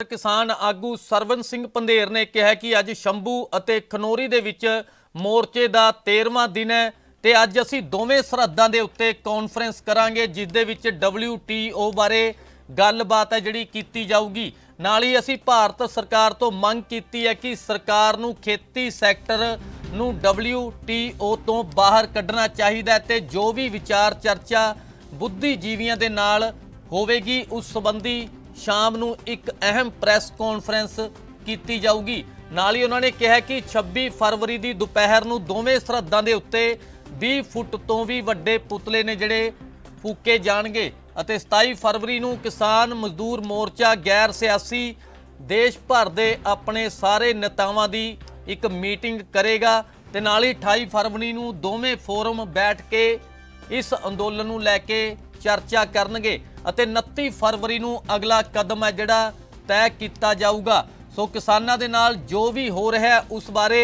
किसान आगू सरवन सिंह पंधेर ने कहा कि अज शंभू ਅਤੇ खनौरी ਦੇ ਵਿੱਚ ਮੋਰਚੇ ਦਾ 13ਵਾਂ दिन है ਤੇ ਅੱਜ ਅਸੀਂ ਦੋਵੇਂ ਸਰਹੱਦਾਂ ਦੇ ਉੱਤੇ ਕਾਨਫਰੰਸ ਕਰਾਂਗੇ ਜਿਸ ਦੇ ਵਿੱਚ WTO ਬਾਰੇ ਗੱਲਬਾਤ ਹੈ ਜਿਹੜੀ ਕੀਤੀ ਜਾਊਗੀ। ਨਾਲ ਹੀ ਅਸੀਂ ਭਾਰਤ ਸਰਕਾਰ ਤੋਂ ਮੰਗ ਕੀਤੀ ਹੈ ਕਿ ਸਰਕਾਰ ਨੂੰ ਖੇਤੀ ਸੈਕਟਰ ਨੂੰ WTO ਤੋਂ ਬਾਹਰ ਕੱਢਣਾ ਚਾਹੀਦਾ ਹੈ ਤੇ ਜੋ ਵੀ ਵਿਚਾਰ ਚਰਚਾ ਬੁੱਧੀਜੀਵੀਆਂ ਦੇ ਨਾਲ ਹੋਵੇਗੀ ਉਸ ਸੰਬੰਧੀ शाम ਨੂੰ एक अहम प्रैस कॉन्फ्रेंस की जाऊगी। नाल ही उन्होंने कहा कि 26 फरवरी की दोपहर ਨੂੰ ਦੋਵੇਂ ਸਰਹੱਦਾਂ ਦੇ ਉੱਤੇ 20 फुट तो भी ਵੱਡੇ पुतले ने ਜਿਹੜੇ फूके जाणगे ਅਤੇ 27 फरवरी ਨੂੰ किसान मजदूर मोर्चा गैर सियासी देश भर ਦੇ ਆਪਣੇ ਸਾਰੇ ਨੇਤਾਵਾਂ ਦੀ एक मीटिंग करेगा ਤੇ ਨਾਲ ਹੀ 28 फरवरी ਨੂੰ ਦੋਵੇਂ फोरम बैठ के इस अंदोलन ਨੂੰ ਲੈ के चर्चा करनगे ਅਤੇ 29 फरवरी ਨੂੰ अगला कदम है जिहड़ा तय किया जाऊगा। सो किसानां दे नाल जो भी हो रहा है उस बारे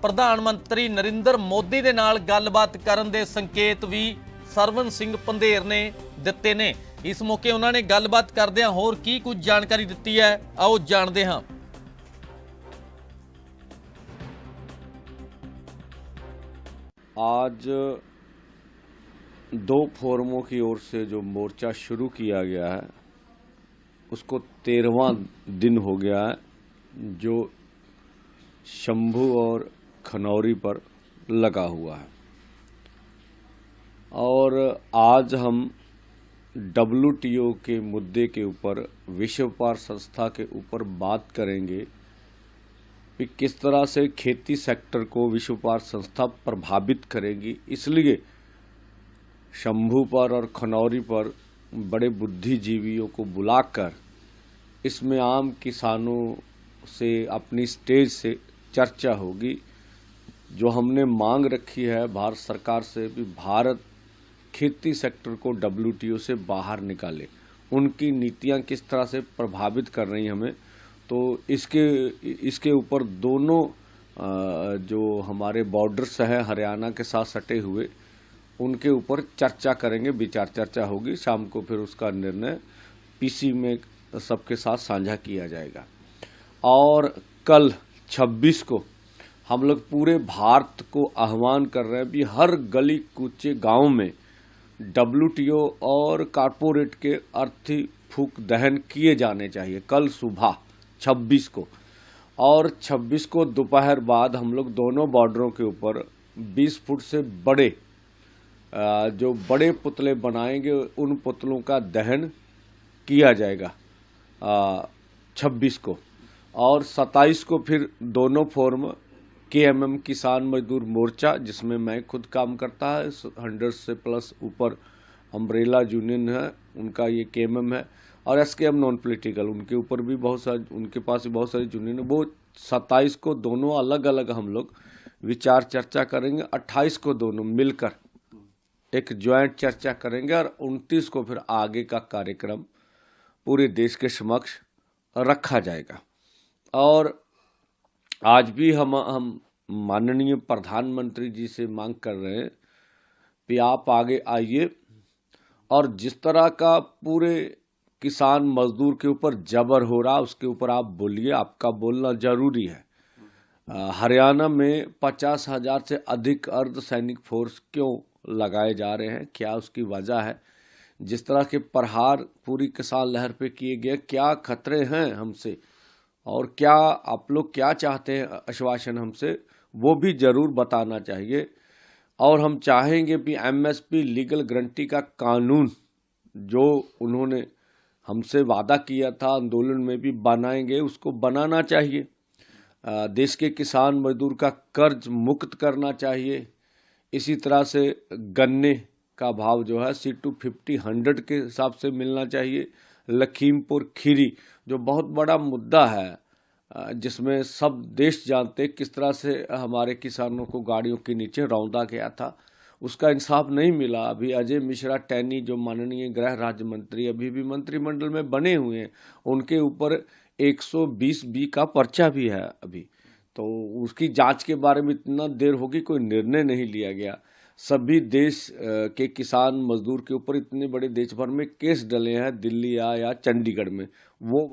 प्रधानमंत्री नरेंद्र मोदी दे नाल गलबात करन दे संकेत भी सरवन सिंह पंधेर ने दिते ने। इस मौके उन्होंने गलबात करदिआं होर की कुछ जानकारी दिती है, आओ जानते हाँ। आज दो फोरमों की ओर से जो मोर्चा शुरू किया गया है उसको 13वां दिन हो गया है जो शंभू और खनौरी पर लगा हुआ है। और आज हम WTO के मुद्दे के ऊपर विश्व व्यापार संस्था के ऊपर बात करेंगे कि किस तरह से खेती सेक्टर को विश्व व्यापार संस्था प्रभावित करेगी। इसलिए शंभू पर और खनौरी पर बड़े बुद्धिजीवियों को बुलाकर इसमें आम किसानों से अपनी स्टेज से चर्चा होगी। जो हमने मांग रखी है भारत सरकार से भी भारत खेती सेक्टर को WTO से बाहर निकाले, उनकी नीतियां किस तरह से प्रभावित कर रही हमें, तो इसके ऊपर दोनों जो हमारे बॉर्डर्स हैं हरियाणा के साथ सटे हुए उनके ऊपर चर्चा करेंगे, विचार चर्चा होगी। शाम को फिर उसका निर्णय PC में सबके साथ साझा किया जाएगा। और कल 26 को हम लोग पूरे भारत को आह्वान कर रहे हैं भी हर गली कूचे गांव में WTO और कारपोरेट के अर्थी फूक दहन किए जाने चाहिए कल सुबह 26 को। और 26 को दोपहर बाद हम लोग दोनों बॉर्डरों के ऊपर 20 फुट से बड़े जो बड़े पुतले बनाएंगे उन पुतलों का दहन किया जाएगा 26 को। और 27 को फिर दोनों फोरम KMM किसान मजदूर मोर्चा जिसमें मैं खुद काम करता है 100 से प्लस ऊपर अम्ब्रेला यूनियन है उनका ये KMM है, और SKM नॉन पॉलिटिकल उनके ऊपर भी बहुत सारे उनके पास भी बहुत सारी यूनियन है। वो 27 को दोनों अलग अलग हम लोग विचार चर्चा करेंगे। 28 को दोनों मिलकर एक ज्वाइंट चर्चा करेंगे और 29 को फिर आगे का कार्यक्रम पूरे देश के समक्ष रखा जाएगा। और आज भी हम माननीय प्रधानमंत्री जी से मांग कर रहे हैं कि आप आगे आइए और जिस तरह का पूरे किसान मजदूर के ऊपर जबर हो रहा उसके ऊपर आप बोलिए, आपका बोलना जरूरी है। हरियाणा में 50,000 से अधिक अर्धसैनिक फोर्स क्यों लगाए जा रहे हैं, क्या उसकी वजह है? जिस तरह के प्रहार पूरी किसान लहर पे किए गए, क्या खतरे हैं हमसे और क्या आप लोग क्या चाहते हैं आश्वासन हमसे, वो भी जरूर बताना चाहिए। और हम चाहेंगे कि MSP लीगल गारंटी का कानून जो उन्होंने हमसे वादा किया था आंदोलन में भी बनाएंगे, उसको बनाना चाहिए। देश के किसान मजदूर का कर्ज मुक्त करना चाहिए। इसी तरह से गन्ने का भाव जो है C250 100 के हिसाब से मिलना चाहिए। लखीमपुर खीरी जो बहुत बड़ा मुद्दा है जिसमें सब देश जानते किस तरह से हमारे किसानों को गाड़ियों के नीचे रौंदा गया था, उसका इंसाफ नहीं मिला। अभी अजय मिश्रा टैनी जो माननीय गृह राज्य मंत्री अभी भी मंत्रिमंडल में बने हुए हैं, उनके ऊपर 120B का पर्चा भी है अभी, तो उसकी जांच के बारे में इतना देर होगी कोई निर्णय नहीं लिया गया। सभी देश के किसान मजदूर के ऊपर इतने बड़े देश भर में केस डले हैं दिल्ली या चंडीगढ़ में, वो